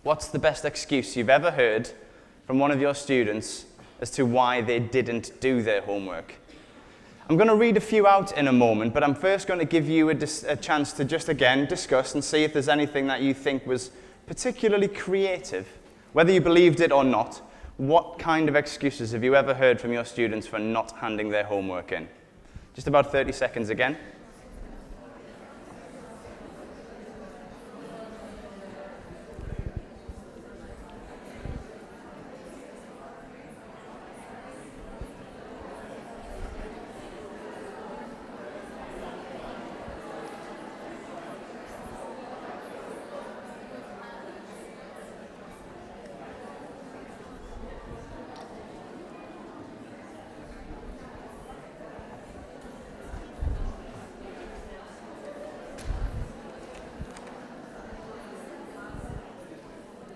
What's the best excuse you've ever heard from one of your students as to why they didn't do their homework? I'm going to read a few out in a moment, but I'm first going to give you a chance to just again discuss and see if there's anything that you think was particularly creative. Whether you believed it or not, what kind of excuses have you ever heard from your students for not handing their homework in? Just about 30 seconds again.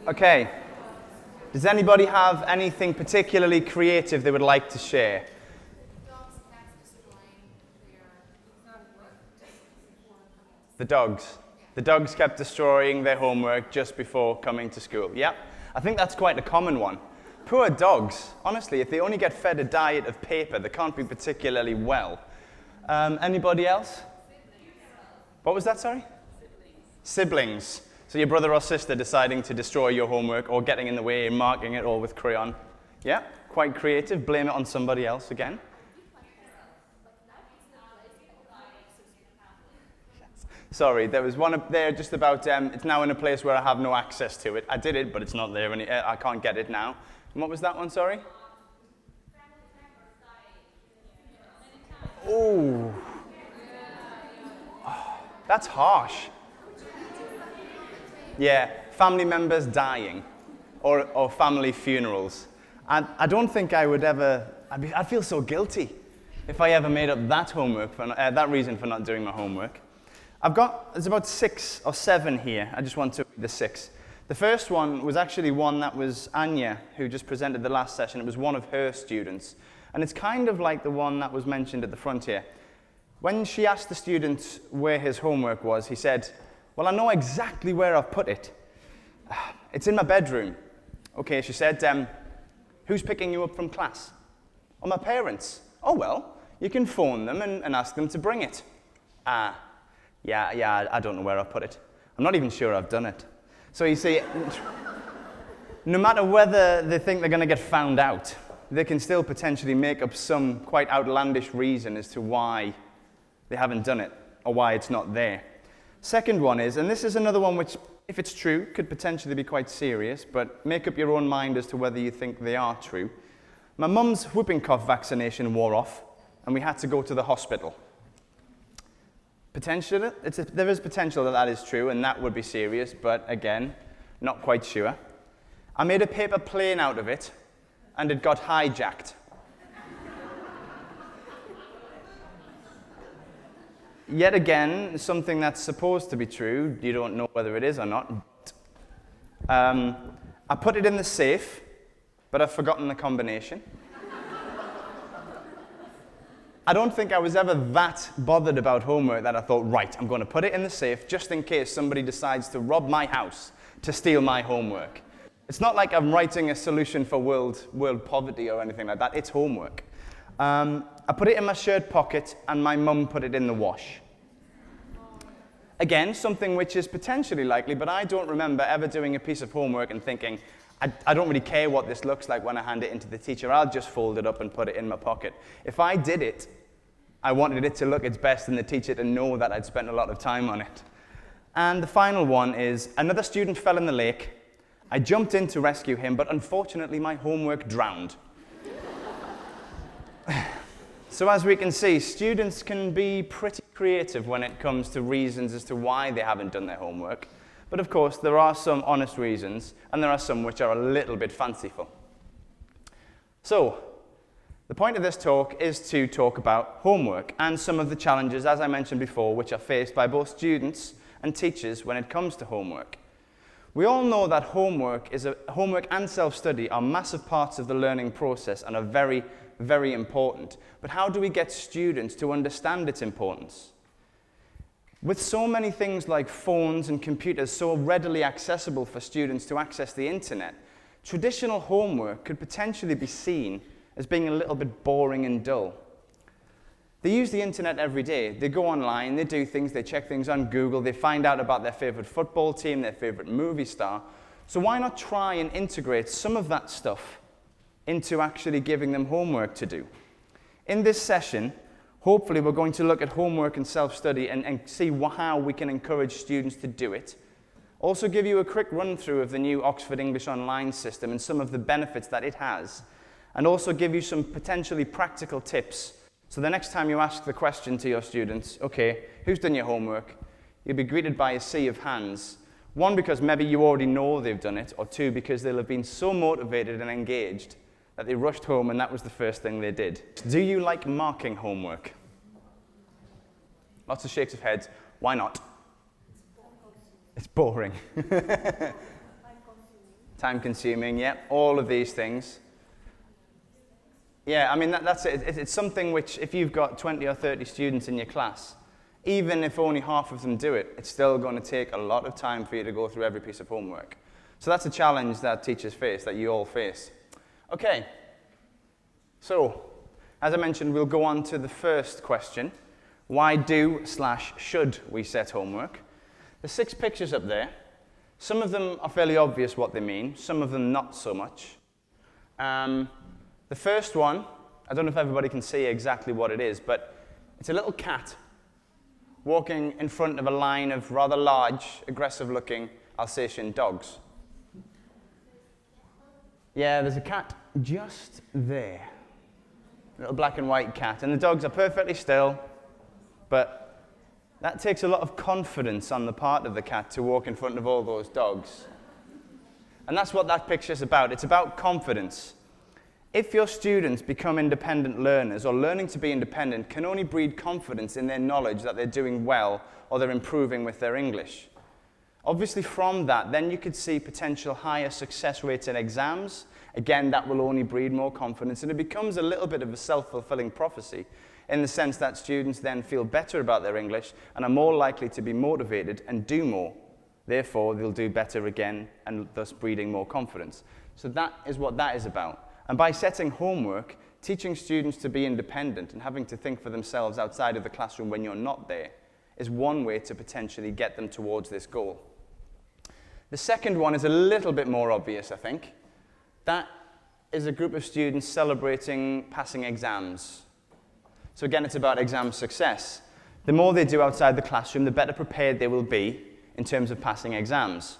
Okay, does anybody have anything particularly creative they would like to share? The dogs. The dogs kept destroying their homework just before coming to school. Yeah, I think that's quite a common one. Poor dogs. Honestly, if they only get fed a diet of paper, they can't be particularly well. Anybody else? What was that, sorry? Siblings. So your brother or sister deciding to destroy your homework or getting in the way and marking it all with crayon. Yeah, quite creative. Blame it on somebody else again. Sorry, there was one up there just about, it's now in a place where I have no access to it. I did it, but it's not there, and I can't get it now. And what was that one, sorry? Oh, that's harsh. Yeah, family members dying, or family funerals. I don't think I would ever, I'd feel so guilty if I ever made up that homework, that reason for not doing my homework. There's about 6 or 7 here. I just want to read the 6. The first one was actually one that was Anya, who just presented the last session. It was one of her students. And it's kind of like the one that was mentioned at the front here. When she asked the student where his homework was, he said, "Well, I know exactly where I've put it. It's in my bedroom." Okay, she said, "Who's picking you up from class?" "Oh, my parents." "Oh, well, you can phone them and ask them to bring it." Yeah, I don't know where I've put it. I'm not even sure I've done it." So you see, no matter whether they think they're going to get found out, they can still potentially make up some quite outlandish reason as to why they haven't done it or why it's not there. Second one is, and this is another one which, if it's true, could potentially be quite serious, but make up your own mind as to whether you think they are true. My mum's whooping cough vaccination wore off, and we had to go to the hospital. Potentially, there is potential that that is true, and that would be serious, but again, not quite sure. I made a paper plane out of it, and it got hijacked. Yet again, something that's supposed to be true, you don't know whether it is or not. I put it in the safe, but I've forgotten the combination. I don't think I was ever that bothered about homework that I thought, right, I'm going to put it in the safe just in case somebody decides to rob my house to steal my homework. It's not like I'm writing a solution for world poverty or anything like that. It's homework. I put it in my shirt pocket, and my mum put it in the wash. Again, something which is potentially likely, but I don't remember ever doing a piece of homework and thinking, I don't really care what this looks like when I hand it into the teacher. I'll just fold it up and put it in my pocket. If I did it, I wanted it to look its best and the teacher to know that I'd spent a lot of time on it. And the final one is, another student fell in the lake. I jumped in to rescue him, but unfortunately my homework drowned. So as we can see, students can be pretty creative when it comes to reasons as to why they haven't done their homework. But of course, there are some honest reasons, and there are some which are a little bit fanciful. So, the point of this talk is to talk about homework and some of the challenges, as I mentioned before, which are faced by both students and teachers when it comes to homework. We all know that homework and self-study are massive parts of the learning process and are very, very important. But how do we get students to understand its importance? With so many things like phones and computers so readily accessible for students to access the internet, traditional homework could potentially be seen as being a little bit boring and dull. They use the internet every day. They go online, they do things, they check things on Google, they find out about their favorite football team, their favorite movie star. So why not try and integrate some of that stuff into actually giving them homework to do? In this session, hopefully we're going to look at homework and self-study and see how we can encourage students to do it. Also give you a quick run-through of the new Oxford English Online system and some of the benefits that it has. And also give you some potentially practical tips. So the next time you ask the question to your students, okay, who's done your homework? You'll be greeted by a sea of hands. One, because maybe you already know they've done it, or two, because they'll have been so motivated and engaged that they rushed home and that was the first thing they did. Do you like marking homework? Lots of shakes of heads. Why not? It's boring. Time consuming, yeah, all of these things. Yeah, I mean, that's it. It's something which, if you've got 20 or 30 students in your class, even if only half of them do it, it's still going to take a lot of time for you to go through every piece of homework. So that's a challenge that teachers face, that you all face. Okay, so, as I mentioned, we'll go on to the first question. Why do/should we set homework? The 6 pictures up there, some of them are fairly obvious what they mean, some of them not so much. The first one, I don't know if everybody can see exactly what it is, but it's a little cat walking in front of a line of rather large, aggressive-looking Alsatian dogs. Yeah, there's a cat just there. A little black and white cat, and the dogs are perfectly still, but that takes a lot of confidence on the part of the cat to walk in front of all those dogs. And that's what that picture's about. It's about confidence. If your students become independent learners, or learning to be independent can only breed confidence in their knowledge that they're doing well or they're improving with their English. Obviously from that, then you could see potential higher success rates in exams. Again, that will only breed more confidence, and it becomes a little bit of a self-fulfilling prophecy in the sense that students then feel better about their English and are more likely to be motivated and do more. Therefore, they'll do better again, and thus breeding more confidence. So that is what that is about. And by setting homework, teaching students to be independent and having to think for themselves outside of the classroom when you're not there is one way to potentially get them towards this goal. The second one is a little bit more obvious, I think. That is a group of students celebrating passing exams. So again, it's about exam success. The more they do outside the classroom, the better prepared they will be in terms of passing exams.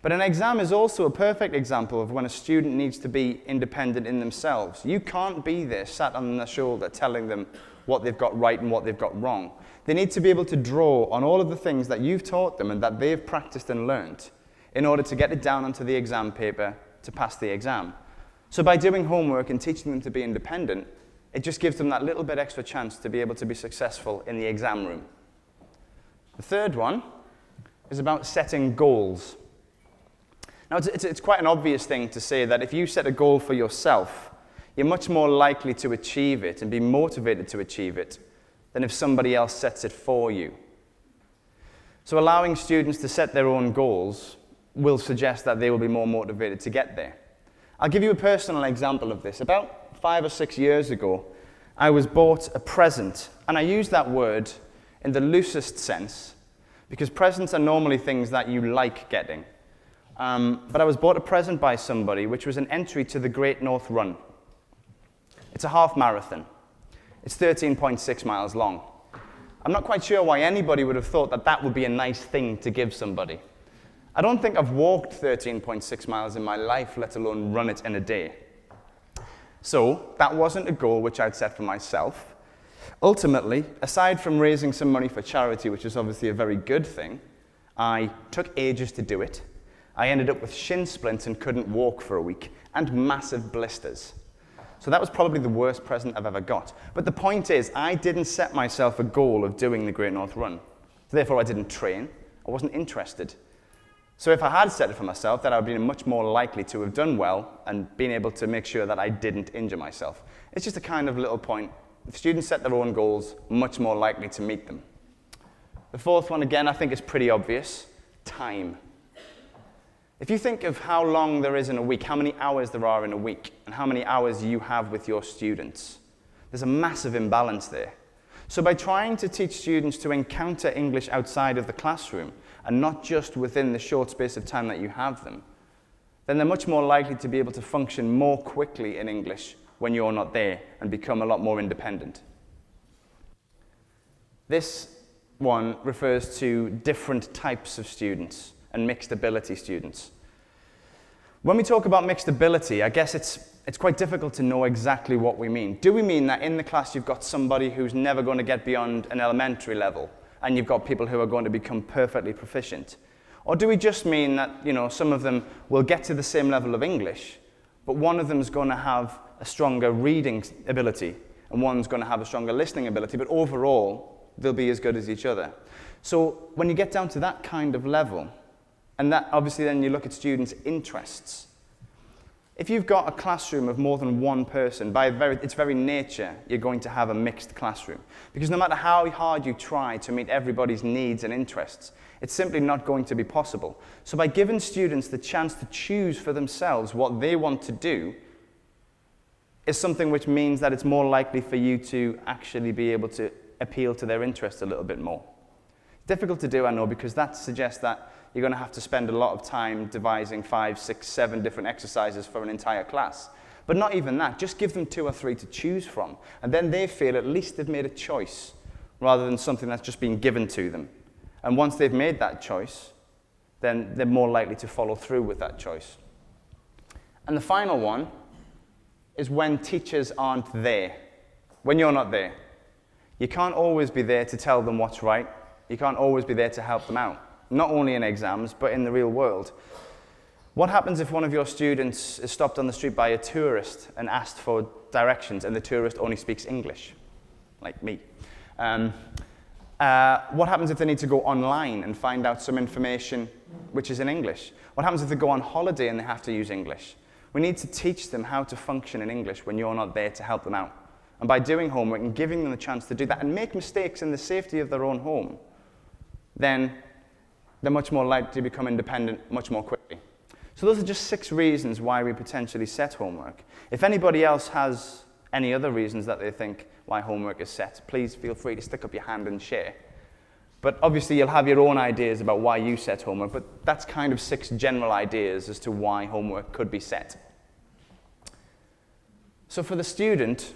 But an exam is also a perfect example of when a student needs to be independent in themselves. You can't be there sat on their shoulder telling them what they've got right and what they've got wrong. They need to be able to draw on all of the things that you've taught them and that they've practiced and learned in order to get it down onto the exam paper to pass the exam. So by doing homework and teaching them to be independent, it just gives them that little bit extra chance to be able to be successful in the exam room. The third one is about setting goals. Now, it's quite an obvious thing to say that if you set a goal for yourself, you're much more likely to achieve it and be motivated to achieve it than if somebody else sets it for you. So allowing students to set their own goals will suggest that they will be more motivated to get there. I'll give you a personal example of this. About 5 or 6 years ago, I was bought a present, and I use that word in the loosest sense because presents are normally things that you like getting. But I was bought a present by somebody, which was an entry to the Great North Run. It's a half marathon. It's 13.6 miles long. I'm not quite sure why anybody would have thought that that would be a nice thing to give somebody. I don't think I've walked 13.6 miles in my life, let alone run it in a day. So that wasn't a goal which I'd set for myself. Ultimately, aside from raising some money for charity, which is obviously a very good thing, I took ages to do it. I ended up with shin splints and couldn't walk for a week, and massive blisters. So that was probably the worst present I've ever got. But the point is, I didn't set myself a goal of doing the Great North Run. So therefore, I didn't train. I wasn't interested. So if I had set it for myself, then I would have been much more likely to have done well and been able to make sure that I didn't injure myself. It's just a kind of little point. If students set their own goals, much more likely to meet them. The fourth one, again, I think is pretty obvious: time. If you think of how long there is in a week, how many hours there are in a week, and how many hours you have with your students, there's a massive imbalance there. So by trying to teach students to encounter English outside of the classroom, and not just within the short space of time that you have them, then they're much more likely to be able to function more quickly in English when you're not there and become a lot more independent. This one refers to different types of students and mixed ability students. When we talk about mixed ability, I guess it's quite difficult to know exactly what we mean. Do we mean that in the class you've got somebody who's never going to get beyond an elementary level, and you've got people who are going to become perfectly proficient? Or do we just mean that, some of them will get to the same level of English, but one of them is going to have a stronger reading ability, and one's going to have a stronger listening ability, but overall, they'll be as good as each other? So when you get down to that kind of level, and that obviously then you look at students' interests. If you've got a classroom of more than one person, by its very nature, you're going to have a mixed classroom. Because no matter how hard you try to meet everybody's needs and interests, it's simply not going to be possible. So by giving students the chance to choose for themselves what they want to do, is something which means that it's more likely for you to actually be able to appeal to their interests a little bit more. Difficult to do, I know, because that suggests that you're going to have to spend a lot of time devising 5, 6, 7 different exercises for an entire class. But not even that, just give them 2 or 3 to choose from, and then they feel at least they've made a choice, rather than something that's just been given to them. And once they've made that choice, then they're more likely to follow through with that choice. And the final one is when teachers aren't there, when you're not there. You can't always be there to tell them what's right. You can't always be there to help them out, not only in exams, but in the real world. What happens if one of your students is stopped on the street by a tourist and asked for directions, and the tourist only speaks English, like me? What happens if they need to go online and find out some information which is in English? What happens if they go on holiday and they have to use English? We need to teach them how to function in English when you're not there to help them out. And by doing homework and giving them the chance to do that and make mistakes in the safety of their own home, then they're much more likely to become independent much more quickly. So those are just 6 reasons why we potentially set homework. If anybody else has any other reasons that they think why homework is set, please feel free to stick up your hand and share. But obviously you'll have your own ideas about why you set homework, but that's kind of 6 general ideas as to why homework could be set. So for the student,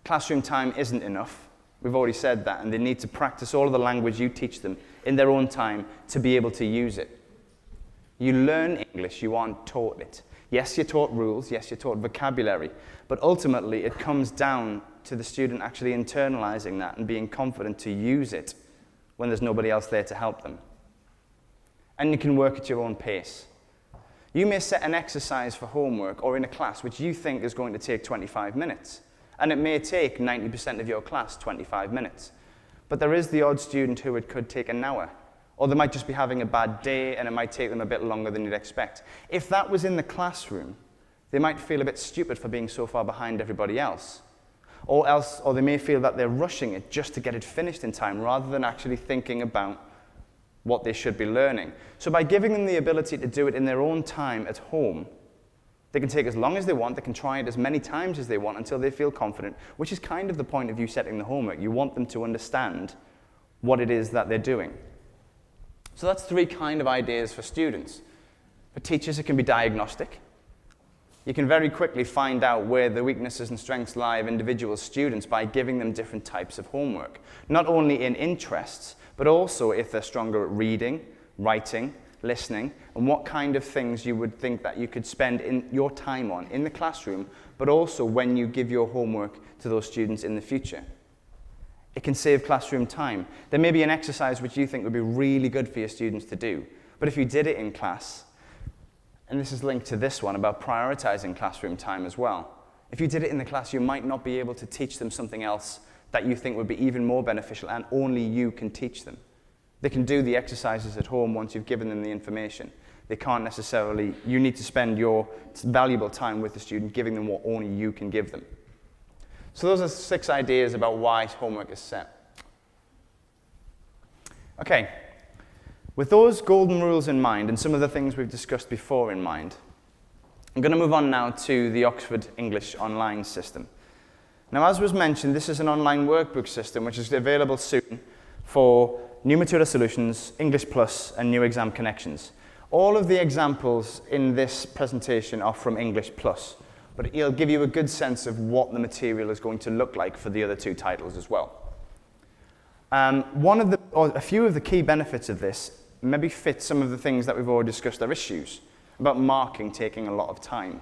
classroom time isn't enough. We've already said that, and they need to practice all of the language you teach them in their own time to be able to use it. You learn English, you aren't taught it. Yes, you're taught rules, yes, you're taught vocabulary, but ultimately it comes down to the student actually internalizing that and being confident to use it when there's nobody else there to help them. And you can work at your own pace. You may set an exercise for homework or in a class which you think is going to take 25 minutes. And it may take 90% of your class 25 minutes. But there is the odd student who it could take an hour. Or they might just be having a bad day and it might take them a bit longer than you'd expect. If that was in the classroom, they might feel a bit stupid for being so far behind everybody else. Or they may feel that they're rushing it just to get it finished in time rather than actually thinking about what they should be learning. So by giving them the ability to do it in their own time at home, they can take as long as they want, they can try it as many times as they want until they feel confident, which is kind of the point of you setting the homework. You want them to understand what it is that they're doing. So that's 3 kind of ideas for students. For teachers, it can be diagnostic. You can very quickly find out where the weaknesses and strengths lie of individual students by giving them different types of homework, not only in interests, but also if they're stronger at reading, writing, listening, and what kind of things you would think that you could spend in your time on in the classroom, but also when you give your homework to those students in the future. It can save classroom time. There may be an exercise which you think would be really good for your students to do, but if you did it in class, and this is linked to this one about prioritizing classroom time as well, if you did it in the class, you might not be able to teach them something else that you think would be even more beneficial and only you can teach them. They can do the exercises at home once you've given them the information. They can't necessarily, you need to spend your valuable time with the student giving them what only you can give them. So those are 6 ideas about why homework is set. Okay, with those golden rules in mind and some of the things we've discussed before in mind, I'm going to move on now to the Oxford English Online system. Now, as was mentioned, this is an online workbook system which is available soon for new Matura Solutions, English Plus, and new exam connections. All of the examples in this presentation are from English Plus, but it'll give you a good sense of what the material is going to look like for the other two titles as well. A few of the key benefits of this maybe fit some of the things that we've already discussed are issues, about marking taking a lot of time,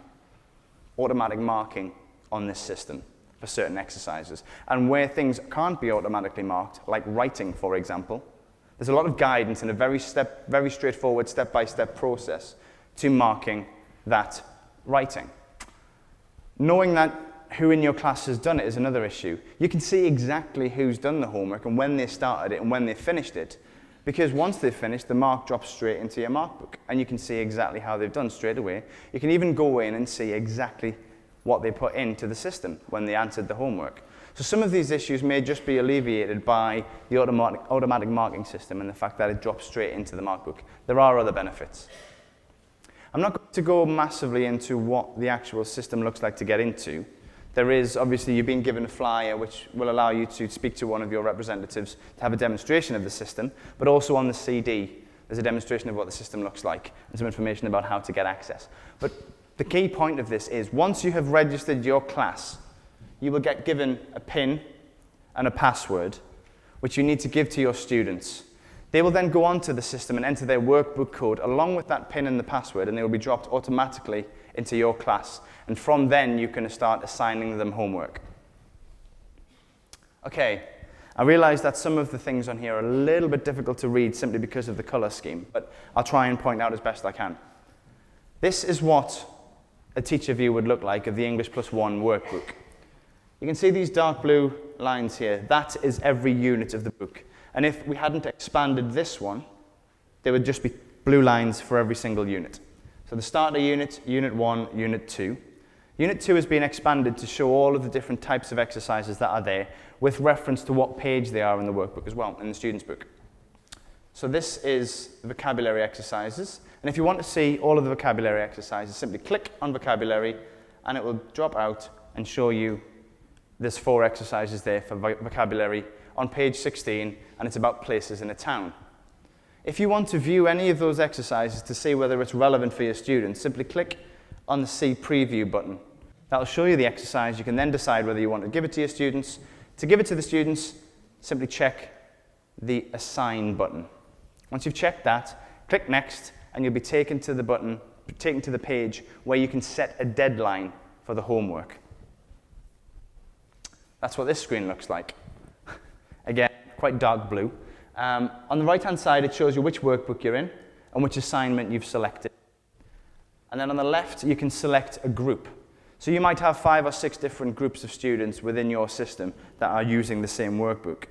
automatic marking on this system for certain exercises, and where things can't be automatically marked, like writing, for example, there's a lot of guidance and a very straightforward step-by-step process to marking that writing. Knowing that who in your class has done it is another issue. You can see exactly who's done the homework and when they started it and when they finished it, because once they've finished, the mark drops straight into your mark book, and you can see exactly how they've done straight away. You can even go in and see exactly what they put into the system when they answered the homework. So some of these issues may just be alleviated by the automatic marking system and the fact that it drops straight into the mark book. There are other benefits. I'm not going to go massively into what the actual system looks like to get into. There is, obviously, you've been given a flyer which will allow you to speak to one of your representatives to have a demonstration of the system, but also on the CD, there's a demonstration of what the system looks like and some information about how to get access. But the key point of this is, once you have registered your class, you will get given a PIN and a password, which you need to give to your students. They will then go onto the system and enter their workbook code along with that PIN and the password, and they will be dropped automatically into your class. And from then, you can start assigning them homework. Okay, I realize that some of the things on here are a little bit difficult to read simply because of the color scheme, but I'll try and point out as best I can. This is what a teacher view would look like of the English Plus 1 workbook. You can see these dark blue lines here. That is every unit of the book. And if we hadn't expanded this one, there would just be blue lines for every single unit. So the starter unit, Unit 1, Unit 2. Unit 2 has been expanded to show all of the different types of exercises that are there with reference to what page they are in the workbook as well, in the student's book. So this is the vocabulary exercises. And if you want to see all of the vocabulary exercises, simply click on vocabulary and it will drop out and show you there's 4 exercises there for vocabulary on page 16, and it's about places in a town. If you want to view any of those exercises to see whether it's relevant for your students, simply click on the See Preview button. That'll show you the exercise. You can then decide whether you want to give it to your students. To give it to the students, simply check the Assign button. Once you've checked that, click Next, and you'll be taken to the page where you can set a deadline for the homework. That's what this screen looks like. Again, quite dark blue. On the right-hand side, it shows you which workbook you're in and which assignment you've selected. And then on the left, you can select a group. So you might have 5 or 6 different groups of students within your system that are using the same workbook.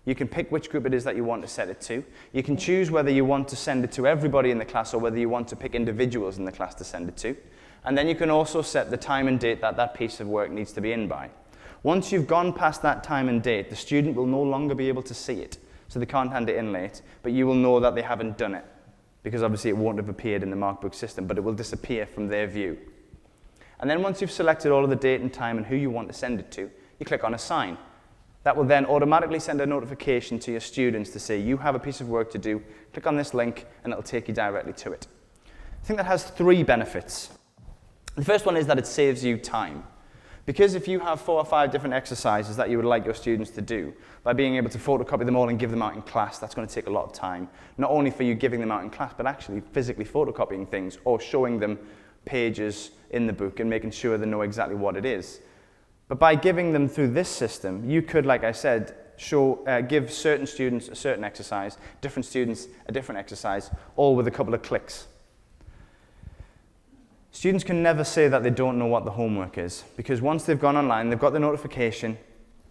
You can pick which group it is that you want to set it to. You can choose whether you want to send it to everybody in the class or whether you want to pick individuals in the class to send it to. And then you can also set the time and date that that piece of work needs to be in by. Once you've gone past that time and date, the student will no longer be able to see it. So they can't hand it in late, but you will know that they haven't done it, because obviously it won't have appeared in the markbook system, but it will disappear from their view. And then once you've selected all of the date and time and who you want to send it to, you click on Assign. That will then automatically send a notification to your students to say, you have a piece of work to do, click on this link, and it'll take you directly to it. I think that has 3 benefits. The first one is that it saves you time. Because if you have 4 or 5 different exercises that you would like your students to do, by being able to photocopy them all and give them out in class, that's going to take a lot of time. Not only for you giving them out in class, but actually physically photocopying things or showing them pages in the book and making sure they know exactly what it is. But by giving them through this system, you could, like I said, give certain students a certain exercise, different students a different exercise, all with a couple of clicks. Students can never say that they don't know what the homework is, because once they've gone online, they've got the notification,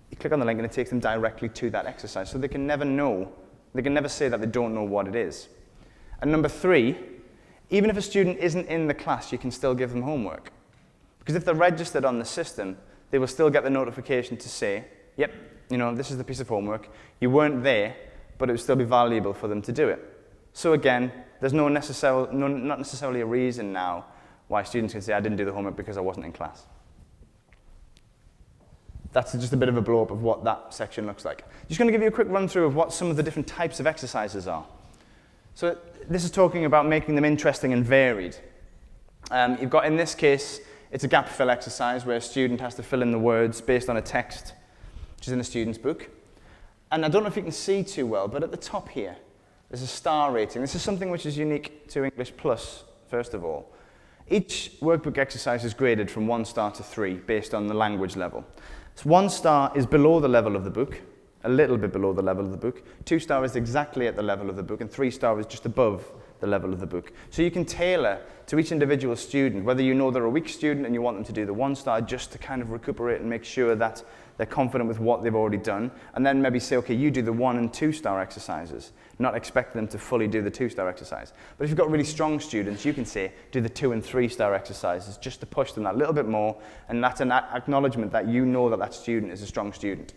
you click on the link and it takes them directly to that exercise. So they can never say that they don't know what it is. And number 3, even if a student isn't in the class, you can still give them homework. Because if they're registered on the system, they will still get the notification to say, yep, this is the piece of homework. You weren't there, but it would still be valuable for them to do it. So again, there's not necessarily a reason now why students can say, I didn't do the homework because I wasn't in class. That's just a bit of a blow-up of what that section looks like. Just going to give you a quick run-through of what some of the different types of exercises are. So this is talking about making them interesting and varied. You've got, in this case, it's a gap fill exercise where a student has to fill in the words based on a text, which is in the student's book. And I don't know if you can see too well, but at the top here, there's a star rating. This is something which is unique to English Plus, first of all. Each workbook exercise is graded from 1 star to 3 based on the language level. So 1 star is below the level of the book, a little bit below the level of the book. 2 star is exactly at the level of the book, and 3 star is just above the level of the book. So you can tailor to each individual student, whether you know they're a weak student and you want them to do the 1 star just to kind of recuperate and make sure that they're confident with what they've already done, and then maybe say, okay, you do the 1 and 2 star exercises, not expect them to fully do the 2 star exercise. But if you've got really strong students, you can say, do the 2 and 3 star exercises just to push them that little bit more, and that's an acknowledgement that you know that that student is a strong student.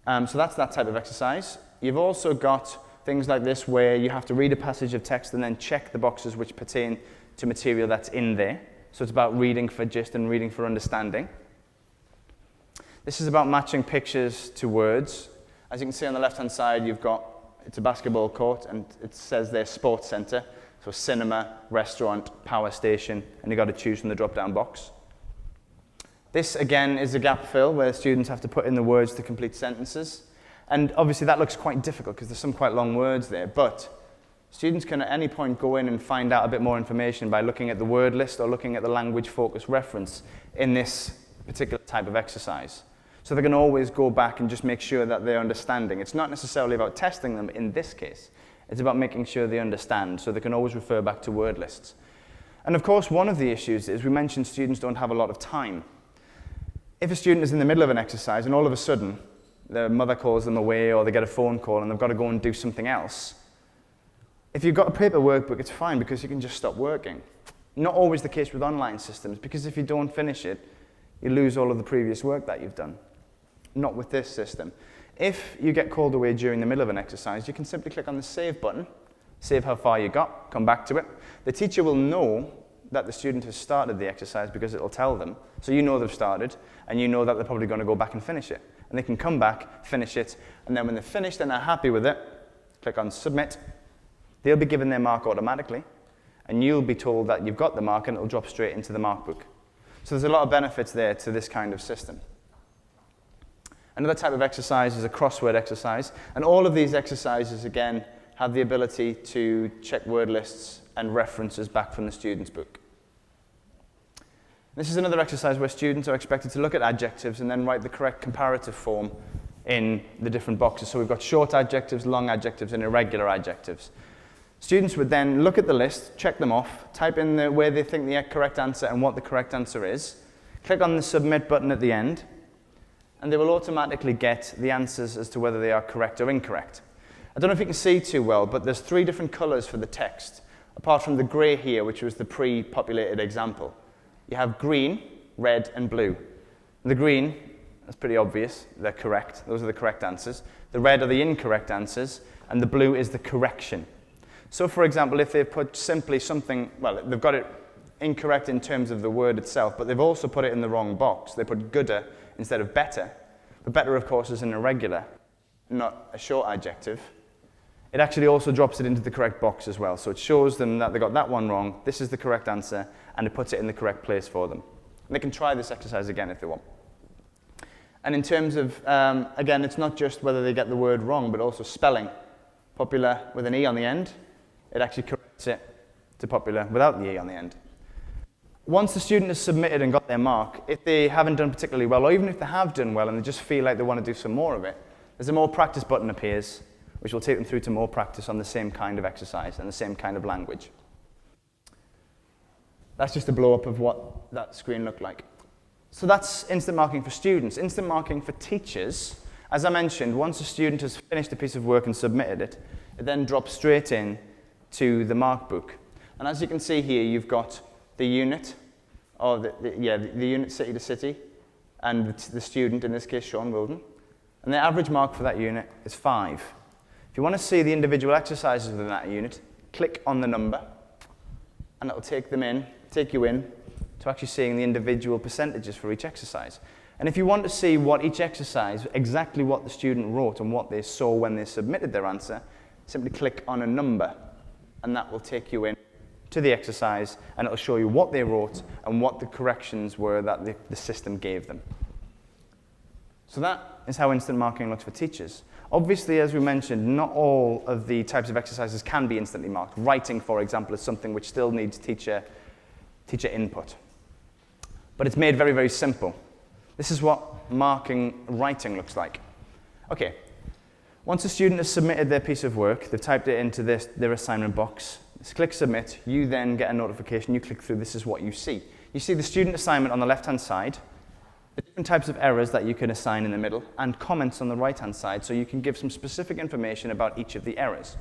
So that's that type of exercise. You've also got things like this where you have to read a passage of text and then check the boxes which pertain to material that's in there. So it's about reading for gist and reading for understanding. This is about matching pictures to words. As you can see on the left-hand side, it's a basketball court, and it says there sports centre. So cinema, restaurant, power station, and you've got to choose from the drop-down box. This, again, is a gap fill where students have to put in the words to complete sentences. And obviously that looks quite difficult because there's some quite long words there, but students can at any point go in and find out a bit more information by looking at the word list or looking at the language-focused reference in this particular type of exercise. So they can always go back and just make sure that they're understanding. It's not necessarily about testing them in this case. It's about making sure they understand, so they can always refer back to word lists. And of course, one of the issues is we mentioned students don't have a lot of time. If a student is in the middle of an exercise and all of a sudden their mother calls them away or they get a phone call and they've got to go and do something else, if you've got a paper workbook, it's fine because you can just stop working. Not always the case with online systems, because if you don't finish it, you lose all of the previous work that you've done. Not with this system. If you get called away during the middle of an exercise, you can simply click on the save button, save how far you got, come back to it. The teacher will know that the student has started the exercise because it'll tell them. So you know they've started, and you know that they're probably going to go back and finish it. And they can come back, finish it, and then when they're finished and they're happy with it, click on submit. They'll be given their mark automatically, and you'll be told that you've got the mark and it'll drop straight into the mark book. So there's a lot of benefits there to this kind of system. Another type of exercise is a crossword exercise, and all of these exercises, again, have the ability to check word lists and references back from the student's book. This is another exercise where students are expected to look at adjectives and then write the correct comparative form in the different boxes. So we've got short adjectives, long adjectives, and irregular adjectives. Students would then look at the list, check them off, type in where they think the correct answer and what the correct answer is, click on the submit button at the end, and they will automatically get the answers as to whether they are correct or incorrect. I don't know if you can see too well, but there's 3 different colors for the text, apart from the gray here, which was the pre-populated example. You have green, red, and blue. The green, that's pretty obvious, they're correct. Those are the correct answers. The red are the incorrect answers, and the blue is the correction. So for example, if they've put simply something, well, they've got it incorrect in terms of the word itself, but they've also put it in the wrong box. They put gooder instead of better. But better, of course, is an irregular, not a short adjective. It actually also drops it into the correct box as well. So it shows them that they got that one wrong, this is the correct answer, and it puts it in the correct place for them. And they can try this exercise again if they want. And in terms of, again, it's not just whether they get the word wrong, but also spelling. Popular with an E on the end, it actually corrects it to popular without the E on the end. Once the student has submitted and got their mark, if they haven't done particularly well, or even if they have done well and they just feel like they want to do some more of it, there's a more practice button appears, which will take them through to more practice on the same kind of exercise and the same kind of language. That's just a blow-up of what that screen looked like. So that's instant marking for students. Instant marking for teachers, as I mentioned, once a student has finished a piece of work and submitted it, it then drops straight in to the mark book. And as you can see here, you've got the unit, or the unit city to city, and the student, in this case Sean Wilden. And the average mark for that unit is 5. If you want to see the individual exercises within that unit, click on the number, and it'll take you in to actually seeing the individual percentages for each exercise. And if you want to see what each exercise, exactly what the student wrote and what they saw when they submitted their answer, simply click on a number, and that will take you in to the exercise, and it'll show you what they wrote and what the corrections were that the system gave them. So that is how instant marking looks for teachers. Obviously, as we mentioned, not all of the types of exercises can be instantly marked. Writing, for example, is something which still needs teacher input. But it's made very, very simple. This is what marking writing looks like. Okay, once a student has submitted their piece of work, they've typed it into their assignment box, click submit, you then get a notification, you click through, this is what you see. You see the student assignment on the left-hand side, the different types of errors that you can assign in the middle, and comments on the right-hand side, so you can give some specific information about each of the errors.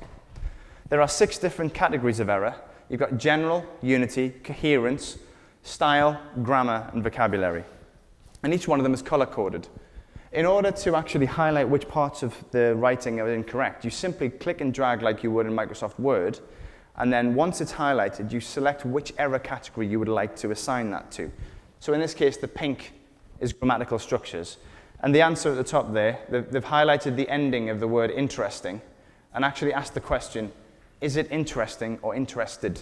There are 6 different categories of error. You've got general, unity, coherence, style, grammar, and vocabulary. And each one of them is color-coded. In order to actually highlight which parts of the writing are incorrect, you simply click and drag like you would in Microsoft Word, and then once it's highlighted, you select which error category you would like to assign that to. So in this case, the pink is grammatical structures. And the answer at the top there, they've highlighted the ending of the word interesting and actually asked the question, is it interesting or interested?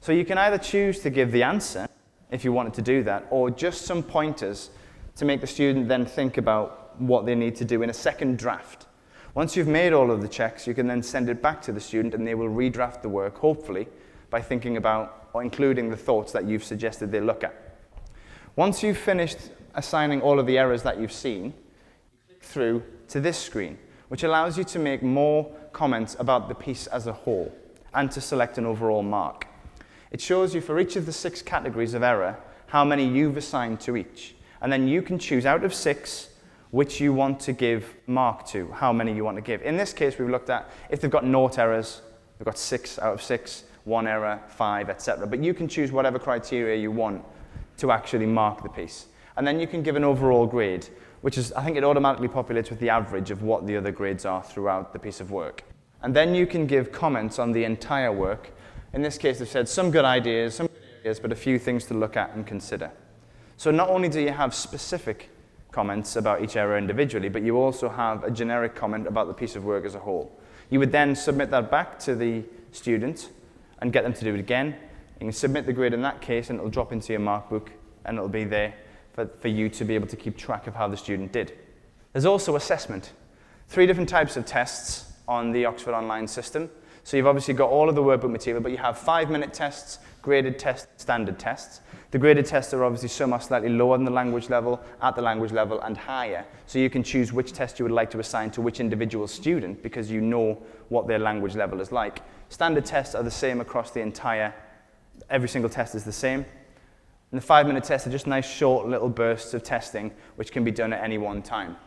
So you can either choose to give the answer, if you wanted to do that, or just some pointers to make the student then think about what they need to do in a second draft. Once you've made all of the checks, you can then send it back to the student and they will redraft the work, hopefully, by thinking about or including the thoughts that you've suggested they look at. Once you've finished assigning all of the errors that you've seen, you click through to this screen, which allows you to make more comments about the piece as a whole and to select an overall mark. It shows you for each of the 6 categories of error how many you've assigned to each. And then you can choose out of 6 which you want to give mark to, how many you want to give. In this case, we've looked at if they've got naught errors, they've got 6 out of 6, 1 error, 5, etc. But you can choose whatever criteria you want to actually mark the piece. And then you can give an overall grade, which is, I think it automatically populates with the average of what the other grades are throughout the piece of work. And then you can give comments on the entire work. In this case, they've said some good ideas, but a few things to look at and consider. So not only do you have specific comments about each error individually, but you also have a generic comment about the piece of work as a whole. You would then submit that back to the student and get them to do it again. You can submit the grade in that case and it'll drop into your mark book and it'll be there for you to be able to keep track of how the student did. There's also assessment. 3 different types of tests on the Oxford Online system. So you've obviously got all of the workbook material, but you have 5-minute tests, graded tests, standard tests. The graded tests are obviously some are slightly lower than the language level, at the language level, and higher. So you can choose which test you would like to assign to which individual student because you know what their language level is like. Standard tests are the same across the entire, every single test is the same. And the 5-minute tests are just nice short little bursts of testing which can be done at any one time.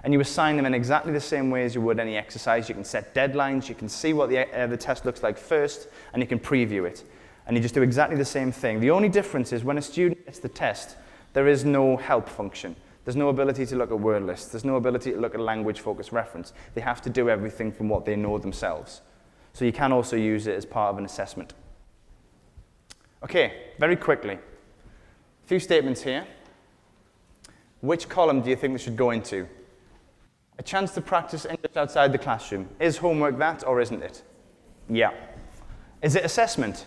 And you assign them in exactly the same way as you would any exercise. You can set deadlines, you can see what the test looks like first, and you can preview it. And you just do exactly the same thing. The only difference is when a student gets the test, there is no help function. There's no ability to look at word lists. There's no ability to look at language-focused reference. They have to do everything from what they know themselves. So you can also use it as part of an assessment. Okay, very quickly. A few statements here. Which column do you think this should go into? A chance to practice English outside the classroom. Is homework that or isn't it? Yeah. Is it assessment?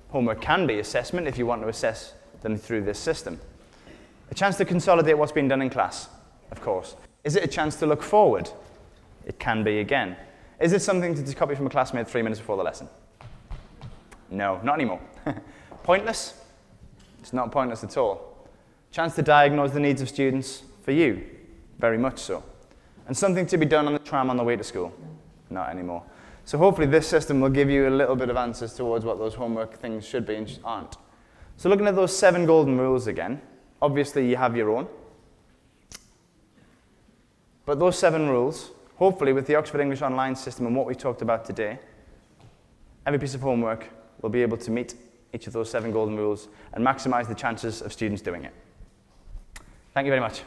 Homework can be assessment if you want to assess them through this system. A chance to consolidate what's been done in class, of course. Is it a chance to look forward? It can be again. Is it something to copy from a classmate 3 minutes before the lesson? No, not anymore. Pointless? It's not pointless at all. Chance to diagnose the needs of students for you? Very much so. And something to be done on the tram on the way to school? Not anymore. So hopefully this system will give you a little bit of answers towards what those homework things should be and aren't. So looking at those 7 golden rules again, obviously you have your own. But those 7 rules, hopefully with the Oxford English Online system and what we talked about today, every piece of homework will be able to meet each of those 7 golden rules and maximize the chances of students doing it. Thank you very much.